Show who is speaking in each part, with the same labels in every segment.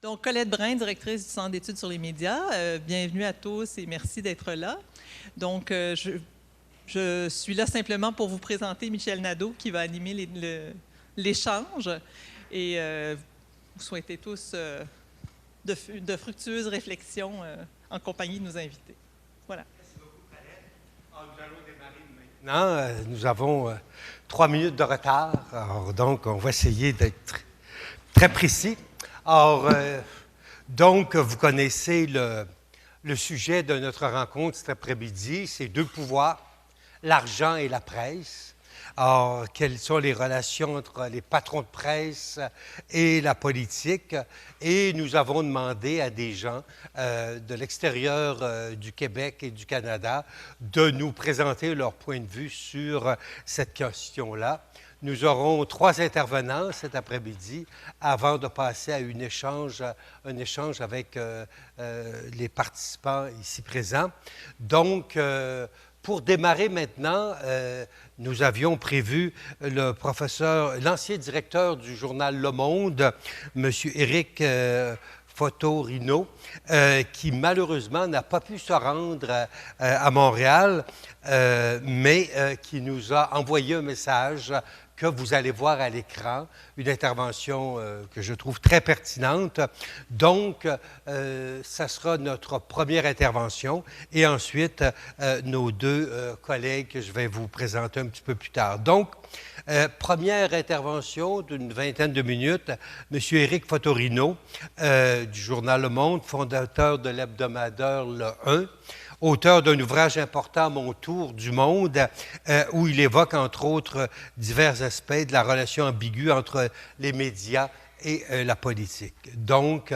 Speaker 1: Donc, Colette Brun, directrice du Centre d'études sur les médias. Bienvenue à tous et merci d'être là. Donc, je suis là simplement pour vous présenter Michel Nadeau qui va animer l'échange et vous souhaiter tous de fructueuses réflexions en compagnie de nos invités. Voilà.
Speaker 2: Merci beaucoup, Colette. Nous allons démarrer maintenant. Nous avons 3 minutes de retard. Alors, donc, on va essayer d'être très précis. Alors, donc, vous connaissez le sujet de notre rencontre cet après-midi, c'est deux pouvoirs, l'argent et la presse. Alors, quelles sont les relations entre les patrons de presse et la politique? Et nous avons demandé à des gens de l'extérieur du Québec et du Canada de nous présenter leur point de vue sur cette question-là. Nous aurons 3 intervenants cet après-midi avant de passer à un échange avec les participants ici présents. Donc, pour démarrer maintenant, nous avions prévu l'ancien directeur du journal Le Monde, M. Éric Fotorino, qui malheureusement n'a pas pu se rendre à Montréal, mais qui nous a envoyé un message que vous allez voir à l'écran, une intervention que je trouve très pertinente. Donc, ça sera notre première intervention et ensuite nos deux collègues que je vais vous présenter un petit peu plus tard. Donc, première intervention d'une vingtaine de minutes, M. Éric Fotorino du journal Le Monde, fondateur de l'hebdomadaire Le 1, auteur d'un ouvrage important, Mon tour du monde, où il évoque, entre autres, divers aspects de la relation ambiguë entre les médias et la politique. Donc,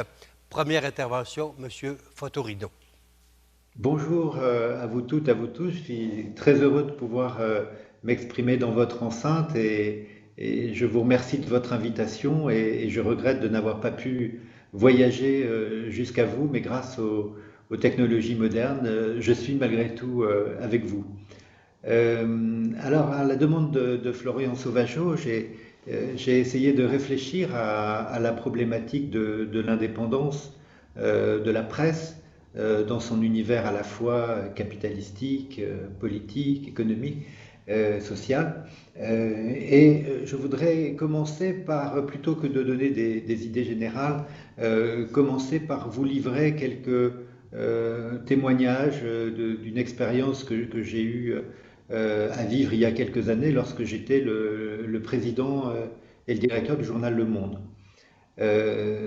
Speaker 2: première intervention, M. Fotorino.
Speaker 3: Bonjour à vous toutes, à vous tous. Je suis très heureux de pouvoir m'exprimer dans votre enceinte et je vous remercie de votre invitation et je regrette de n'avoir pas pu voyager jusqu'à vous, mais grâce aux technologies modernes, je suis malgré tout avec vous. Alors, à la demande de Florian Sauvageau, j'ai essayé de réfléchir à la problématique de l'indépendance de la presse dans son univers à la fois capitalistique, politique, économique, social. Et je voudrais commencer par, plutôt que de donner des idées générales, commencer par vous livrer quelques témoignages d'une expérience que j'ai eue à vivre il y a quelques années lorsque j'étais le président et le directeur du journal Le Monde.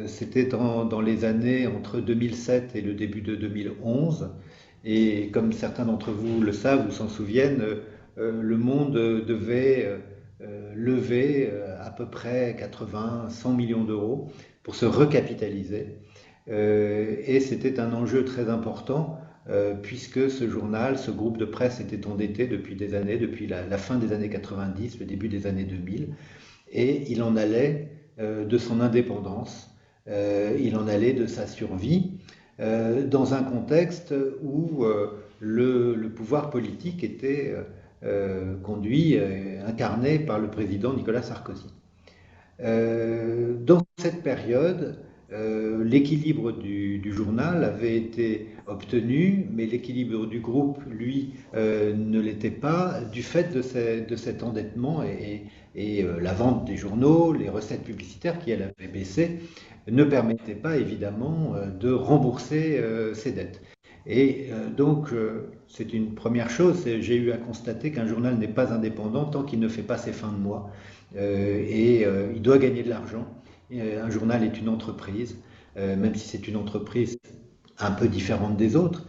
Speaker 3: C'était dans les années entre 2007 et le début de 2011. Et comme certains d'entre vous le savent ou s'en souviennent, Le Monde devait lever à peu près 80, 100 millions d'euros pour se recapitaliser. Et c'était un enjeu très important puisque ce journal, ce groupe de presse était endetté depuis des années, depuis la fin des années 90, le début des années 2000. Et il en allait de son indépendance, il en allait de sa survie, dans un contexte où le pouvoir politique était conduit, incarné par le président Nicolas Sarkozy. Dans cette période, l'équilibre du journal avait été obtenu, mais l'équilibre du groupe, lui, ne l'était pas, du fait de cet endettement et la vente des journaux, les recettes publicitaires qui, elles, avaient baissé, ne permettaient pas, évidemment, de rembourser ces dettes. Et donc, c'est une première chose, j'ai eu à constater qu'un journal n'est pas indépendant tant qu'il ne fait pas ses fins de mois. Il doit gagner de l'argent. Un journal est une entreprise, même si c'est une entreprise un peu différente des autres.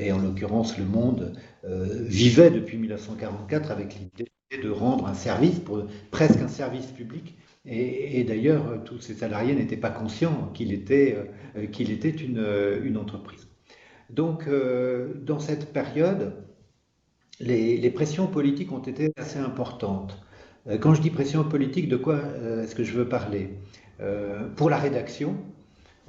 Speaker 3: Et en l'occurrence, Le Monde vivait depuis 1944 avec l'idée de rendre un service, presque un service public. Et d'ailleurs, tous ses salariés n'étaient pas conscients qu'il était une entreprise. Donc, dans cette période, les pressions politiques ont été assez importantes. Quand je dis pression politique, de quoi est-ce que je veux parler? Pour la rédaction,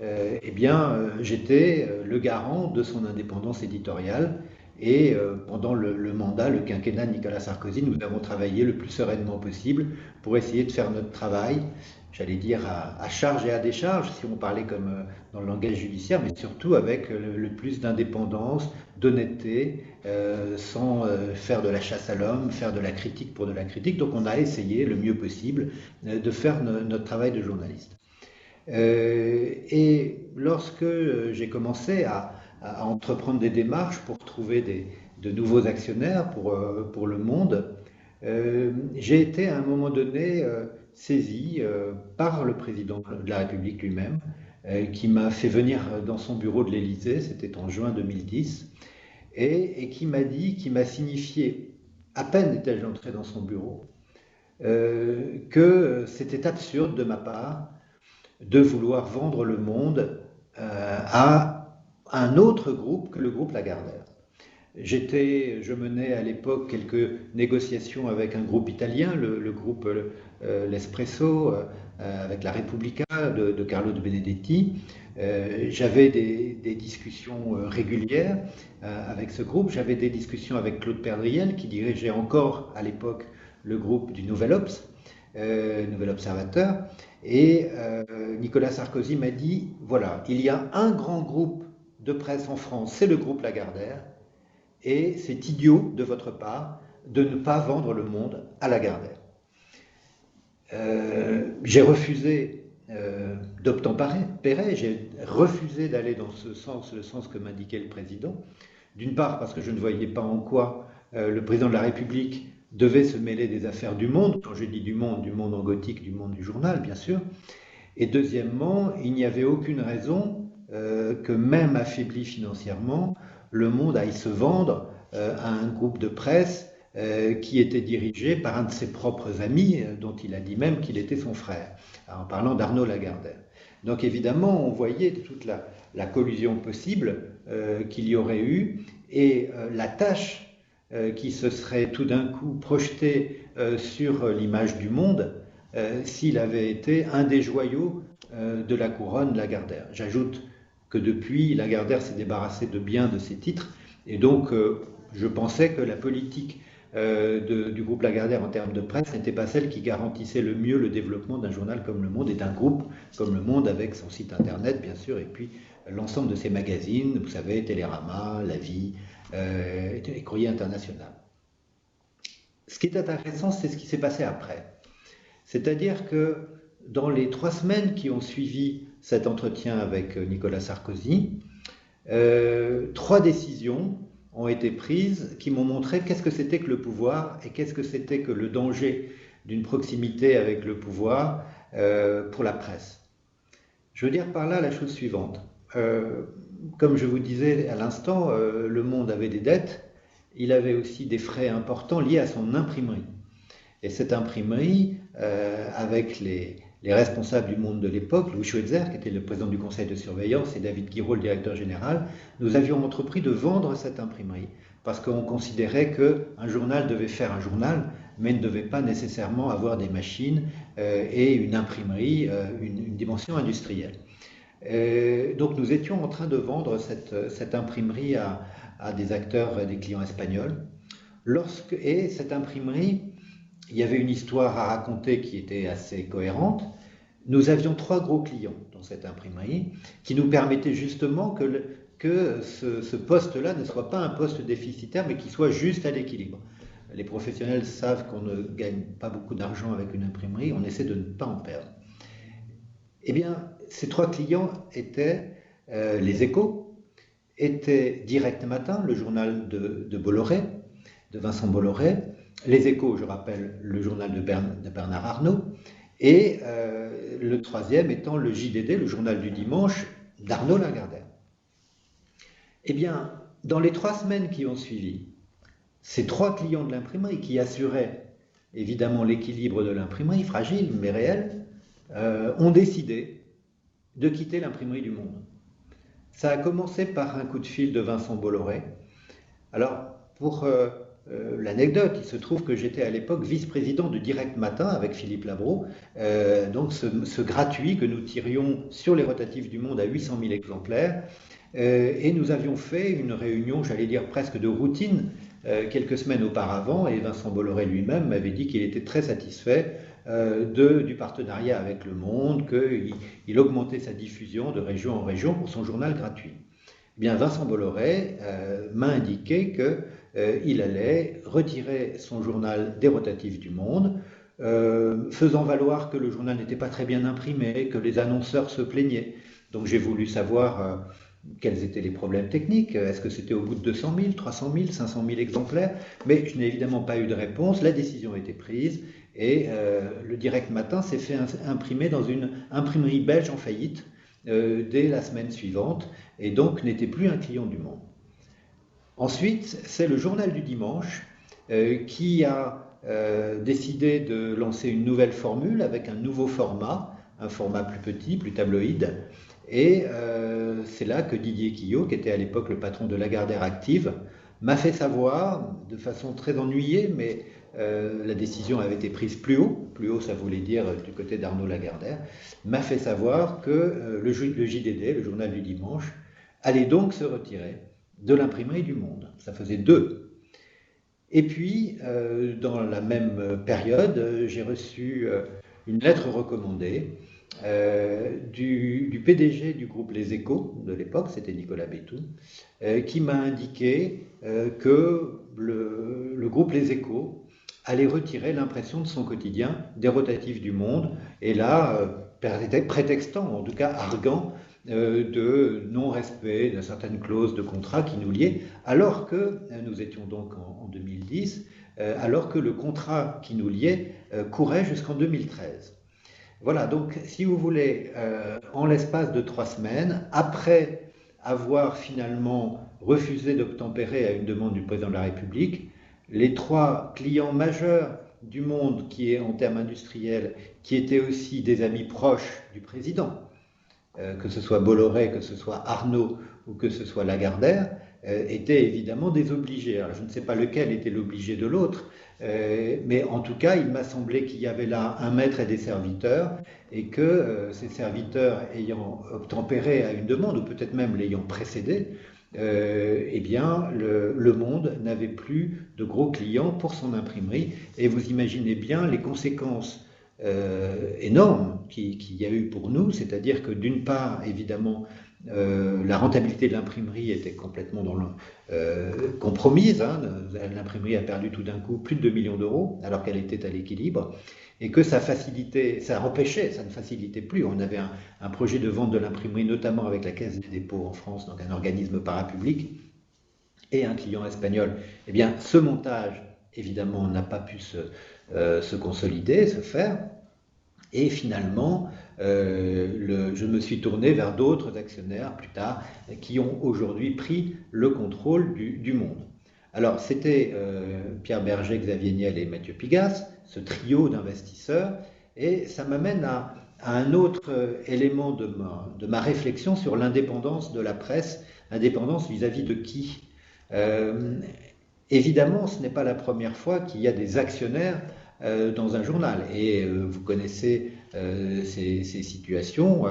Speaker 3: eh bien, j'étais le garant de son indépendance éditoriale et pendant le mandat, le quinquennat de Nicolas Sarkozy, nous avons travaillé le plus sereinement possible pour essayer de faire notre travail j'allais dire, à charge et à décharge, si on parlait comme dans le langage judiciaire, mais surtout avec le plus d'indépendance, d'honnêteté, sans faire de la chasse à l'homme, faire de la critique pour de la critique. Donc on a essayé le mieux possible de faire notre travail de journaliste. Et lorsque j'ai commencé à entreprendre des démarches pour trouver de nouveaux actionnaires pour Le Monde, j'ai été à un moment donné saisi par le président de la République lui-même, qui m'a fait venir dans son bureau de l'Élysée, c'était en juin 2010, et qui m'a signifié, à peine était-je entré dans son bureau, que c'était absurde de ma part de vouloir vendre Le Monde à un autre groupe que le groupe Lagardère. Je menais à l'époque quelques négociations avec un groupe italien, le groupe L'Espresso, avec la Repubblica de Carlo De Benedetti. J'avais des discussions régulières avec ce groupe. J'avais des discussions avec Claude Perdriel, qui dirigeait encore à l'époque le groupe du Nouvel Observateur. Et Nicolas Sarkozy m'a dit, voilà, il y a un grand groupe de presse en France, c'est le groupe Lagardère, et c'est idiot de votre part de ne pas vendre Le Monde à Lagardère. J'ai refusé d'obtempérer, j'ai refusé d'aller dans ce sens, le sens que m'indiquait le président, d'une part parce que je ne voyais pas en quoi le président de la République devait se mêler des affaires du Monde, quand je dis du monde en gothique, du monde du journal, bien sûr. Et deuxièmement, il n'y avait aucune raison que même affaibli financièrement, Le Monde aille se vendre à un groupe de presse qui était dirigé par un de ses propres amis, dont il a dit même qu'il était son frère, en parlant d'Arnaud Lagardère. Donc évidemment, on voyait toute la collusion possible qu'il y aurait eu, et la tâche qui se serait tout d'un coup projeté sur l'image du Monde s'il avait été un des joyaux de la couronne Lagardère. J'ajoute que depuis, Lagardère s'est débarrassé de bien de ses titres, et donc je pensais que la politique du groupe Lagardère en termes de presse n'était pas celle qui garantissait le mieux le développement d'un journal comme Le Monde et d'un groupe comme Le Monde, avec son site internet bien sûr, et puis l'ensemble de ses magazines, vous savez, Télérama, La Vie, et Courrier International. Ce qui est intéressant, c'est ce qui s'est passé après. C'est-à-dire que dans les 3 semaines qui ont suivi cet entretien avec Nicolas Sarkozy, 3 décisions ont été prises qui m'ont montré qu'est-ce que c'était que le pouvoir et qu'est-ce que c'était que le danger d'une proximité avec le pouvoir pour la presse. Je veux dire par là la chose suivante. Comme je vous disais à l'instant, Le Monde avait des dettes, il avait aussi des frais importants liés à son imprimerie. Et cette imprimerie, avec les responsables du Monde de l'époque, Louis Schweitzer, qui était le président du conseil de surveillance, et David Guiraud, le directeur général, nous avions entrepris de vendre cette imprimerie, parce qu'on considérait qu'un journal devait faire un journal, mais ne devait pas nécessairement avoir des machines et une imprimerie, une dimension industrielle. Donc nous étions en train de vendre cette imprimerie à des acteurs, des clients espagnols. Et cette imprimerie, il y avait une histoire à raconter qui était assez cohérente. Nous avions 3 gros clients dans cette imprimerie qui nous permettaient justement que ce poste-là ne soit pas un poste déficitaire, mais qui soit juste à l'équilibre. Les professionnels savent qu'on ne gagne pas beaucoup d'argent avec une imprimerie, on essaie de ne pas en perdre. Eh bien, ces 3 clients étaient Les Échos, était Direct Matin, le journal de Bolloré, de Vincent Bolloré, Les Échos, je rappelle, le journal de Bernard Arnault, et le 3e étant le JDD, le journal du dimanche, d'Arnaud Lagardère. Eh bien, dans les 3 semaines qui ont suivi, ces 3 clients de l'imprimerie qui assuraient évidemment l'équilibre de l'imprimerie, fragile mais réel, ont décidé de quitter l'imprimerie du Monde. Ça a commencé par un coup de fil de Vincent Bolloré. Alors, pour l'anecdote, il se trouve que j'étais à l'époque vice-président de Direct Matin avec Philippe Labro, donc ce gratuit que nous tirions sur les rotatifs du Monde à 800 000 exemplaires, et nous avions fait une réunion, j'allais dire presque de routine, quelques semaines auparavant, et Vincent Bolloré lui-même m'avait dit qu'il était très satisfait du partenariat avec Le Monde, qu'il augmentait sa diffusion de région en région pour son journal gratuit. Eh bien, Vincent Bolloré m'a indiqué qu'il allait retirer son journal des rotatifs du Monde, faisant valoir que le journal n'était pas très bien imprimé, que les annonceurs se plaignaient. Donc j'ai voulu savoir quels étaient les problèmes techniques. Est-ce que c'était au bout de 200 000, 300 000, 500 000 exemplaires? Mais je n'ai évidemment pas eu de réponse. La décision a été prise et le Direct Matin s'est fait imprimer dans une imprimerie belge en faillite dès la semaine suivante et donc n'était plus un client du Monde. Ensuite, c'est le Journal du Dimanche qui a décidé de lancer une nouvelle formule avec un nouveau format, un format plus petit, plus tabloïd. Et c'est là que Didier Quillot, qui était à l'époque le patron de Lagardère Active, m'a fait savoir, de façon très ennuyée, mais la décision avait été prise plus haut ça voulait dire du côté d'Arnaud Lagardère, m'a fait savoir que le JDD, le Journal du Dimanche, allait donc se retirer de l'imprimerie du Monde. Ça faisait 2. Et puis, dans la même période, j'ai reçu une lettre recommandée du PDG du groupe Les Échos de l'époque, c'était Nicolas Bétou, qui m'a indiqué que le groupe Les Échos allait retirer l'impression de son quotidien des rotatifs du Monde, et là, prétextant, en tout cas arguant, de non-respect de certaines clauses de contrat qui nous liaient, alors que nous étions donc en 2010, alors que le contrat qui nous liait courait jusqu'en 2013. Voilà, donc si vous voulez, en l'espace de 3 semaines, après avoir finalement refusé d'obtempérer à une demande du président de la République, les 3 clients majeurs du Monde, qui est en termes industriels, qui étaient aussi des amis proches du président, que ce soit Bolloré, que ce soit Arnaud ou que ce soit Lagardère, étaient évidemment des obligés. Alors, je ne sais pas lequel était l'obligé de l'autre, mais en tout cas, il m'a semblé qu'il y avait là un maître et des serviteurs, et que ces serviteurs ayant obtempéré à une demande, ou peut-être même l'ayant précédé, eh bien, le Monde n'avait plus de gros clients pour son imprimerie, et vous imaginez bien les conséquences énormes qu'il y a eu pour nous, c'est-à-dire que d'une part, évidemment, la rentabilité de l'imprimerie était complètement compromise. Hein. L'imprimerie a perdu tout d'un coup plus de 2 millions d'euros alors qu'elle était à l'équilibre, et que ça empêchait, ça ne facilitait plus. On avait un projet de vente de l'imprimerie, notamment avec la Caisse des dépôts en France, donc un organisme parapublic, et un client espagnol. Eh bien, ce montage, évidemment, n'a pas pu se consolider, se faire. Et finalement, je me suis tourné vers d'autres actionnaires plus tard qui ont aujourd'hui pris le contrôle du Monde. Alors, c'était Pierre Berger, Xavier Niel et Mathieu Pigasse, ce trio d'investisseurs, et ça m'amène à un autre élément de ma réflexion sur l'indépendance de la presse, indépendance vis-à-vis de qui? Évidemment, ce n'est pas la première fois qu'il y a des actionnaires dans un journal, et vous connaissez ces situations.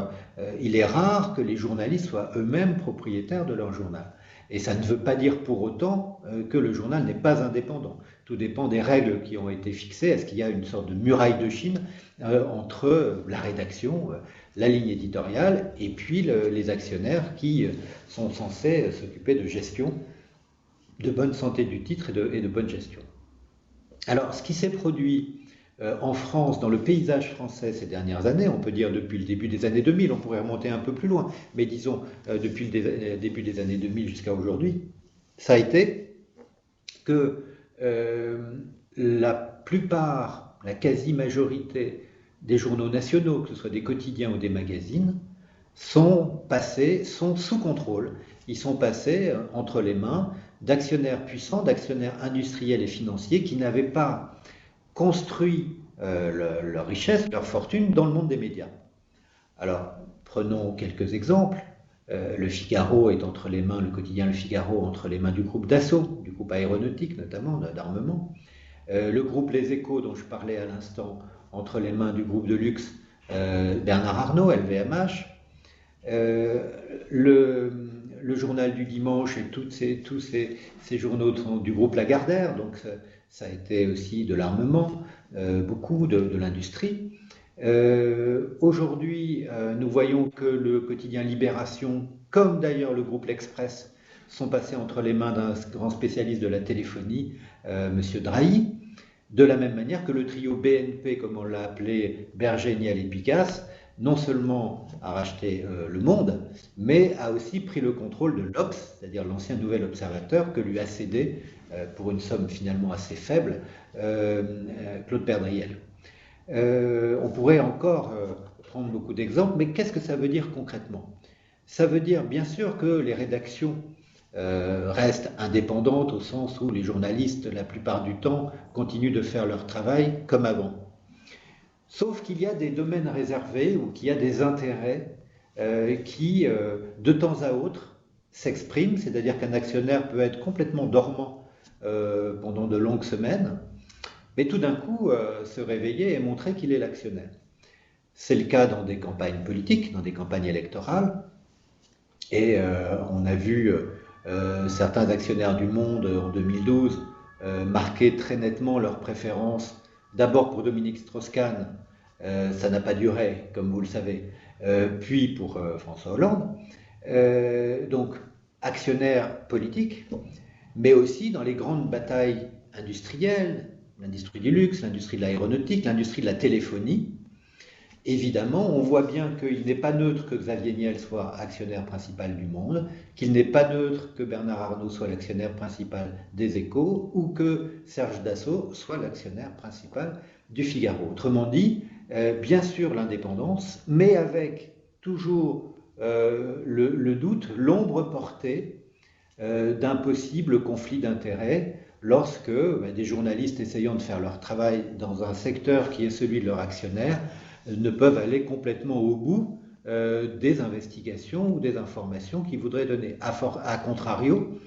Speaker 3: Il est rare que les journalistes soient eux-mêmes propriétaires de leur journal, et ça ne veut pas dire pour autant que le journal n'est pas indépendant. Tout dépend des règles qui ont été fixées. Est-ce qu'il y a une sorte de muraille de Chine entre la rédaction, la ligne éditoriale, et puis les actionnaires qui sont censés s'occuper de gestion, de bonne santé du titre et de bonne gestion. Alors, ce qui s'est produit en France, dans le paysage français ces dernières années, on peut dire depuis le début des années 2000, on pourrait remonter un peu plus loin, mais disons depuis le début des années 2000 jusqu'à aujourd'hui, ça a été que la plupart, la quasi-majorité des journaux nationaux, que ce soit des quotidiens ou des magazines, sont sous contrôle. Ils sont passés entre les mains d'actionnaires puissants, d'actionnaires industriels et financiers qui n'avaient pas construit leur richesse, leur fortune dans le monde des médias. Alors, prenons quelques exemples. Le Figaro est entre les mains, le quotidien Le Figaro, entre les mains du groupe Dassault, du groupe aéronautique notamment, d'armement. Le groupe Les Échos, dont je parlais à l'instant, entre les mains du groupe de luxe Bernard Arnault, LVMH. le journal du dimanche et tous ces journaux sont du groupe Lagardère, donc ça a été aussi de l'armement, beaucoup de l'industrie. Aujourd'hui, nous voyons que le quotidien Libération, comme d'ailleurs le groupe L'Express, sont passés entre les mains d'un grand spécialiste de la téléphonie, Monsieur Drahi, de la même manière que le trio BNP, comme on l'a appelé, Berger, Niel et Picasse, non seulement a racheté Le Monde, mais a aussi pris le contrôle de l'Obs, c'est-à-dire l'ancien Nouvel Observateur, que lui a cédé, pour une somme finalement assez faible, Claude Perdriel. On pourrait encore prendre beaucoup d'exemples, mais qu'est-ce que ça veut dire concrètement? Ça veut dire bien sûr que les rédactions restent indépendantes au sens où les journalistes, la plupart du temps, continuent de faire leur travail comme avant. Sauf qu'il y a des domaines réservés ou qu'il y a des intérêts qui, de temps à autre, s'expriment, c'est-à-dire qu'un actionnaire peut être complètement dormant pendant de longues semaines, mais tout d'un coup se réveiller et montrer qu'il est l'actionnaire. C'est le cas dans des campagnes politiques, dans des campagnes électorales, et on a vu certains actionnaires du Monde en 2012 marquer très nettement leur préférence, d'abord pour Dominique Strauss-Kahn, ça n'a pas duré, comme vous le savez, puis pour François Hollande. Donc, actionnaires politiques, mais aussi dans les grandes batailles industrielles, l'industrie du luxe, l'industrie de l'aéronautique, l'industrie de la téléphonie. Évidemment, on voit bien qu'il n'est pas neutre que Xavier Niel soit actionnaire principal du Monde, qu'il n'est pas neutre que Bernard Arnault soit l'actionnaire principal des Échos ou que Serge Dassault soit l'actionnaire principal du Figaro. Autrement dit, bien sûr l'indépendance, mais avec toujours le doute, l'ombre portée d'un possible conflit d'intérêts lorsque des journalistes essayant de faire leur travail dans un secteur qui est celui de leur actionnaire ne peuvent aller complètement au bout des investigations ou des informations qu'ils voudraient donner. A contrario,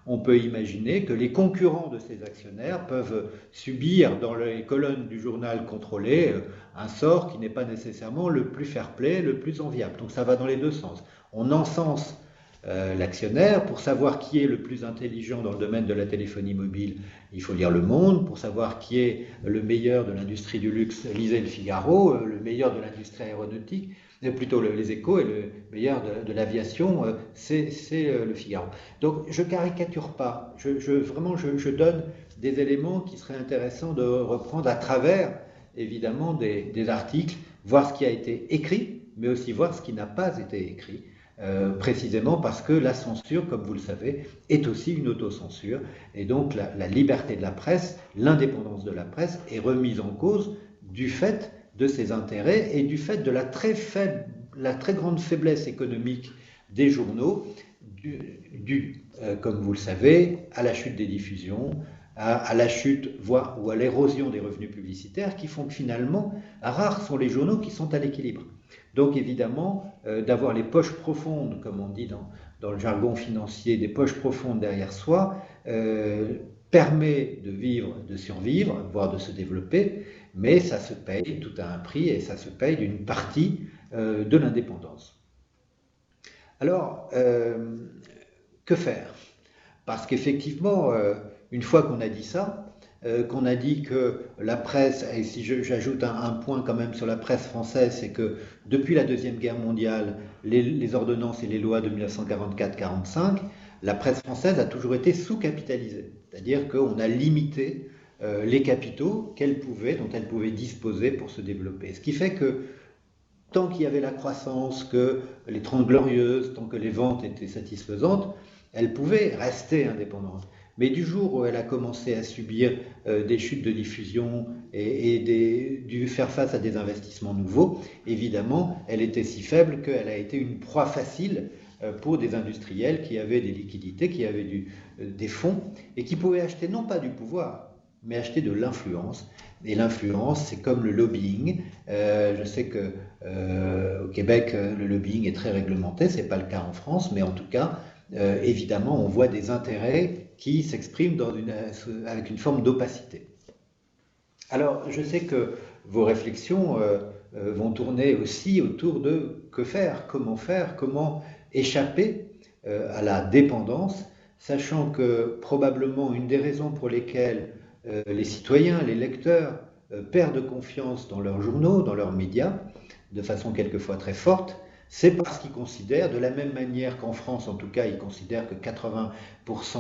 Speaker 3: on peut imaginer que les concurrents de ces actionnaires peuvent subir dans les colonnes du journal contrôlé un sort qui n'est pas nécessairement le plus fair-play, le plus enviable. Donc ça va dans les deux sens. On encense l'actionnaire. Pour savoir qui est le plus intelligent dans le domaine de la téléphonie mobile, il faut lire Le Monde. Pour savoir qui est le meilleur de l'industrie du luxe, lisez Le Figaro. Le meilleur de l'industrie aéronautique, plutôt les Échos, et le meilleur de l'aviation, c'est Le Figaro. Donc je caricature pas, vraiment je donne des éléments qui seraient intéressants de reprendre à travers évidemment des articles, voir ce qui a été écrit, mais aussi voir ce qui n'a pas été écrit. Précisément parce que la censure, comme vous le savez, est aussi une autocensure, et donc la liberté de la presse, l'indépendance de la presse est remise en cause du fait de ses intérêts et du fait de la très grande faiblesse économique des journaux, comme vous le savez, à la chute des diffusions, à la chute, voire ou à l'érosion des revenus publicitaires, qui font que finalement, rares sont les journaux qui sont à l'équilibre. Donc évidemment, d'avoir les poches profondes, comme on dit dans le jargon financier, des poches profondes derrière soi, permet de vivre, de survivre, voire de se développer, mais ça se paye, tout a un prix, et ça se paye d'une partie de l'indépendance. Alors, que faire? Parce qu'effectivement, une fois qu'on a dit ça, qu'on a dit que la presse, et si j'ajoute un point quand même sur la presse française, c'est que depuis la Deuxième Guerre mondiale, les ordonnances et les lois de 1944-45, la presse française a toujours été sous-capitalisée. C'est-à-dire qu'on a limité les capitaux dont elle pouvait disposer pour se développer. Ce qui fait que tant qu'il y avait la croissance, que les 30 Glorieuses, tant que les ventes étaient satisfaisantes, elle pouvait rester indépendante. Mais du jour où elle a commencé à subir des chutes de diffusion et dû faire face à des investissements nouveaux, évidemment, elle était si faible qu'elle a été une proie facile pour des industriels qui avaient des liquidités, qui avaient des fonds et qui pouvaient acheter non pas du pouvoir, mais acheter de l'influence. Et l'influence, c'est comme le lobbying. Je sais qu'au Québec, le lobbying est très réglementé, ce n'est pas le cas en France, mais en tout cas, évidemment, on voit des intérêts qui s'expriment avec une forme d'opacité. Alors, je sais que vos réflexions vont tourner aussi autour de que faire, comment échapper à la dépendance, sachant que probablement une des raisons pour lesquelles les citoyens, les lecteurs perdent confiance dans leurs journaux, dans leurs médias, de façon quelquefois très forte, c'est parce qu'ils considèrent, de la même manière qu'en France en tout cas, ils considèrent que 80%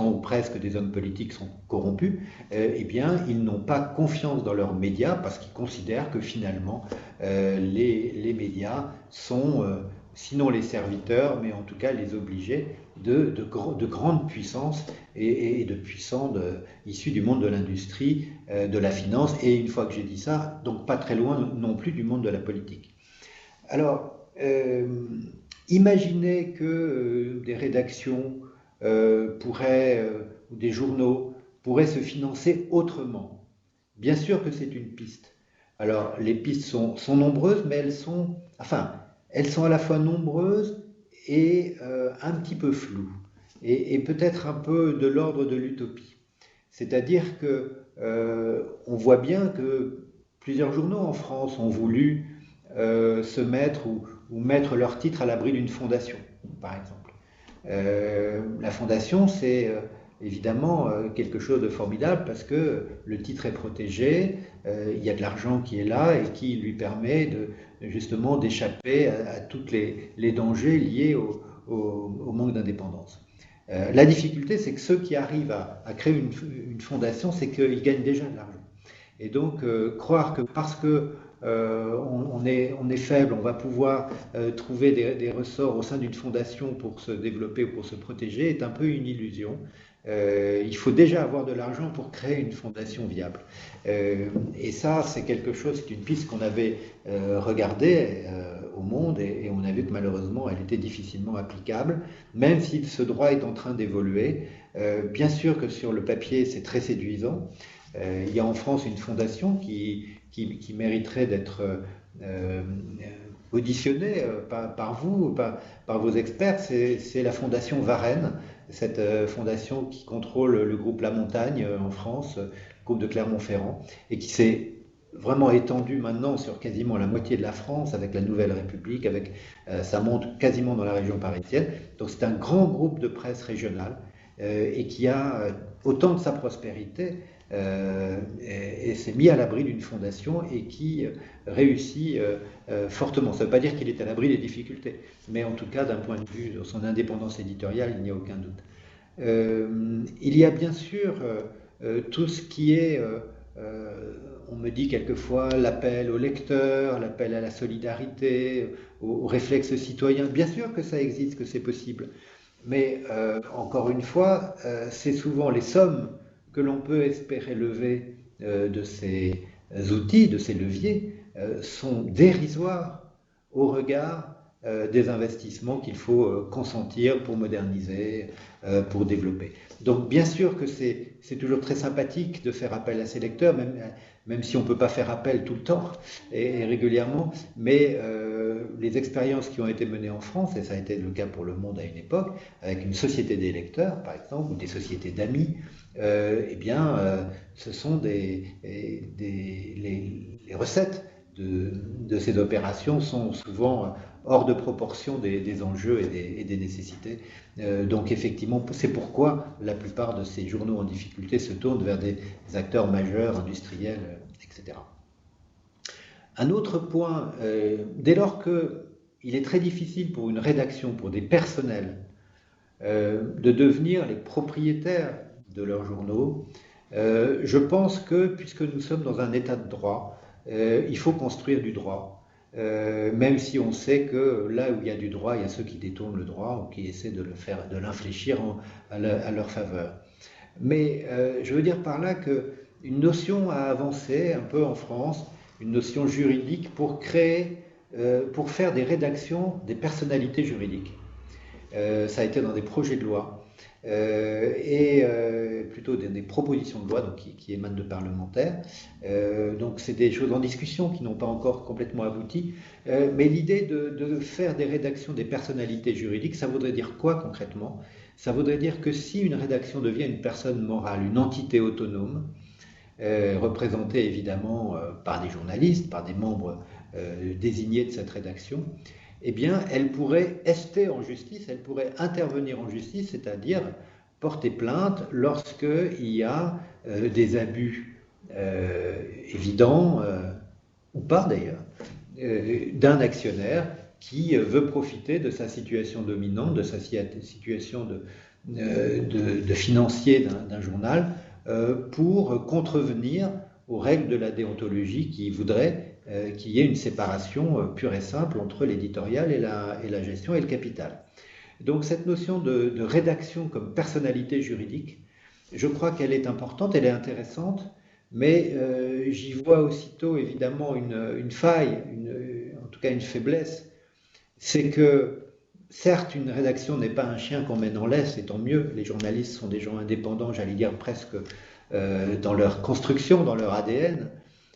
Speaker 3: ou presque des hommes politiques sont corrompus, eh bien ils n'ont pas confiance dans leurs médias parce qu'ils considèrent que finalement les médias sont, sinon les serviteurs, mais en tout cas les obligés de grandes puissances et de puissants issus du monde de l'industrie, de la finance, et une fois que j'ai dit ça, donc pas très loin non plus du monde de la politique. Alors, imaginez que des rédactions ou des journaux pourraient se financer autrement. Bien sûr que c'est une piste. Alors, les pistes sont nombreuses, mais elles sont à la fois nombreuses et un petit peu floues, et peut-être un peu de l'ordre de l'utopie. C'est-à-dire que on voit bien que plusieurs journaux en France ont voulu se mettre ou mettre leur titre à l'abri d'une fondation, par exemple. La fondation, c'est évidemment quelque chose de formidable parce que le titre est protégé, il y a de l'argent qui est là et qui lui permet justement d'échapper à tous les dangers liés au manque d'indépendance. La difficulté, c'est que ceux qui arrivent à créer une fondation, c'est qu'ils gagnent déjà de l'argent. Et donc, croire que parce que on est faible, on va pouvoir trouver des ressorts au sein d'une fondation pour se développer ou pour se protéger est un peu une illusion. Il faut déjà avoir de l'argent pour créer une fondation viable. Et ça, c'est quelque chose, c'est une piste qu'on avait regardée au monde et on a vu que malheureusement, elle était difficilement applicable, même si ce droit est en train d'évoluer. Bien sûr que sur le papier, c'est très séduisant. Il y a en France une fondation qui mériterait d'être auditionnée par vous, par vos experts, c'est la fondation Varenne, cette fondation qui contrôle le groupe La Montagne en France, le groupe de Clermont-Ferrand, et qui s'est vraiment étendue maintenant sur quasiment la moitié de la France avec la Nouvelle République, ça monte quasiment dans la région parisienne. Donc c'est un grand groupe de presse régionale et qui a autant de sa prospérité et s'est mis à l'abri d'une fondation et qui réussit fortement. Ça ne veut pas dire qu'il est à l'abri des difficultés, mais en tout cas d'un point de vue de son indépendance éditoriale, il n'y a aucun doute. Il y a bien sûr tout ce qui est, on me dit quelquefois, l'appel au lecteur, l'appel à la solidarité, au réflexe citoyen. Bien sûr que ça existe, que c'est possible, mais encore une fois, c'est souvent les sommes que l'on peut espérer lever de ces outils, de ces leviers, sont dérisoires au regard des investissements qu'il faut consentir pour moderniser, pour développer. Donc bien sûr que c'est toujours très sympathique de faire appel à ces lecteurs, même si on ne peut pas faire appel tout le temps et régulièrement, mais les expériences qui ont été menées en France, et ça a été le cas pour Le Monde à une époque, avec une société des lecteurs par exemple, ou des sociétés d'amis, eh bien, ce sont les recettes de ces opérations sont souvent hors de proportion des enjeux et des nécessités. Donc effectivement, c'est pourquoi la plupart de ces journaux en difficulté se tournent vers des acteurs majeurs, industriels, etc. Un autre point, dès lors qu'il est très difficile pour une rédaction, pour des personnels, de devenir les propriétaires de leurs journaux, je pense que, puisque nous sommes dans un état de droit, il faut construire du droit, même si on sait que là où il y a du droit, il y a ceux qui détournent le droit ou qui essaient de l'infléchir à leur faveur. Mais je veux dire par là qu'une notion a avancé un peu en France, une notion juridique pour faire des rédactions des personnalités juridiques. Ça a été dans des projets de loi. Plutôt des propositions de loi donc, qui émanent de parlementaires. Donc c'est des choses en discussion qui n'ont pas encore complètement abouti. Mais l'idée de faire des rédactions des personnalités juridiques, ça voudrait dire quoi concrètement? Ça voudrait dire que si une rédaction devient une personne morale, une entité autonome, représentée évidemment par des journalistes, par des membres désignés de cette rédaction, eh bien, elle pourrait ester en justice, elle pourrait intervenir en justice, c'est-à-dire porter plainte lorsqu'il y a des abus évidents, ou pas d'ailleurs, d'un actionnaire qui veut profiter de sa situation dominante, de sa situation de financier d'un journal, pour contrevenir aux règles de la déontologie qui voudraient qu'il y ait une séparation pure et simple entre l'éditorial et la gestion et le capital. Donc cette notion de rédaction comme personnalité juridique, je crois qu'elle est importante, elle est intéressante, mais j'y vois aussitôt évidemment une faille, en tout cas une faiblesse. C'est que, certes, une rédaction n'est pas un chien qu'on mène en laisse, et tant mieux, les journalistes sont des gens indépendants, j'allais dire presque dans leur construction, dans leur ADN,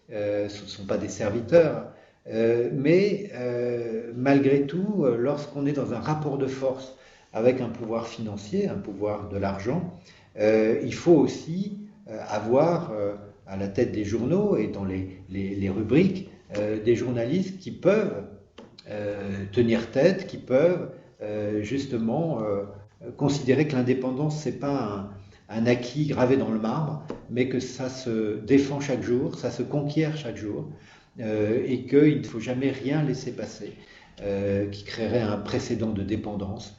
Speaker 3: ce ne sont pas des serviteurs, mais malgré tout, lorsqu'on est dans un rapport de force avec un pouvoir financier, un pouvoir de l'argent, il faut aussi avoir à la tête des journaux et dans les rubriques des journalistes qui peuvent tenir tête, qui peuvent justement considérer que l'indépendance, ce n'est pas un acquis gravé dans le marbre, mais que ça se défend chaque jour, ça se conquiert chaque jour, et qu'il ne faut jamais rien laisser passer, qui créerait un précédent de dépendance,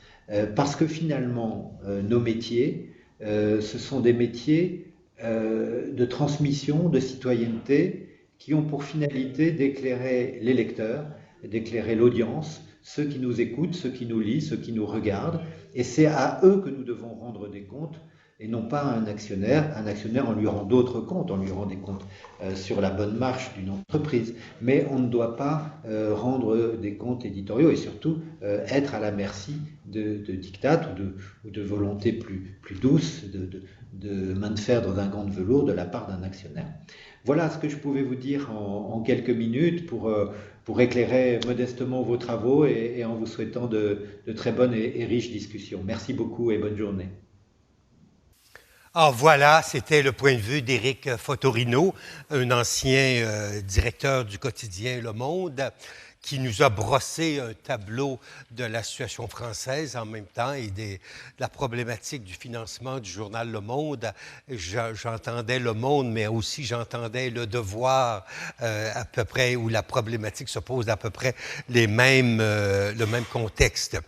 Speaker 3: parce que finalement, nos métiers, ce sont des métiers de transmission, de citoyenneté, qui ont pour finalité d'éclairer les lecteurs, d'éclairer l'audience, ceux qui nous écoutent, ceux qui nous lisent, ceux qui nous regardent, et c'est à eux que nous devons rendre des comptes, et non pas à un actionnaire. Un actionnaire, on lui rend d'autres comptes, on lui rend des comptes sur la bonne marche d'une entreprise, mais on ne doit pas rendre des comptes éditoriaux et surtout être à la merci de diktats ou de volontés plus douces, de main de fer dans un gant de velours de la part d'un actionnaire. Voilà ce que je pouvais vous dire en quelques minutes pour éclairer modestement vos travaux et en vous souhaitant de très bonnes et riches discussions. Merci beaucoup et bonne journée.
Speaker 2: Alors voilà, c'était le point de vue d'Éric Fotorino, un ancien directeur du quotidien Le Monde, qui nous a brossé un tableau de la situation française en même temps et de la problématique du financement du journal Le Monde. J'entendais Le Monde, mais aussi j'entendais Le Devoir à peu près, où la problématique se pose à peu près le même contexte.